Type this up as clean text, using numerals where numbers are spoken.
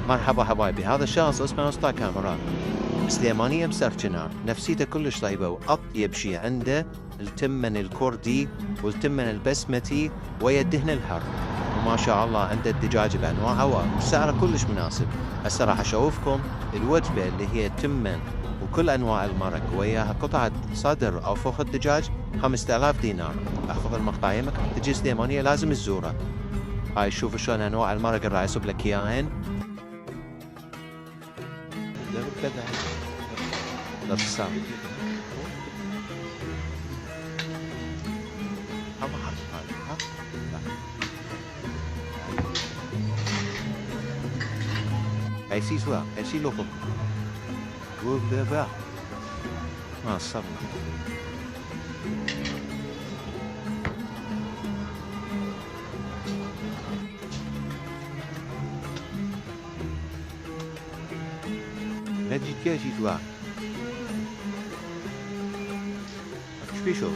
مرحبا حبايبي، هذا الشخص اسمه أسطى كاميرا سليمانية مسرجنار، نفسيته كلش طيبة وأطيب شي عنده التمن الكردي والتمن البسمتي ويا الدهن الحر، وما شاء الله عنده الدجاج بأنواعه وسعره كلش مناسب. هسه راح أشوفكم الوجبة اللي هي تمن وكل أنواع المرق وياها قطعة صدر أو فخذ دجاج 5000 دينار. أحفظ المقطع يمك، تجي سليمانية لازم تزوره. هاي شوفوا شلون أنواع المرق اللي راح يصب لك إياهن. لا تستعمل هاي سوا هاي سي لوكو وبابا ما صرنا نجي كاشي سوا شو بيشو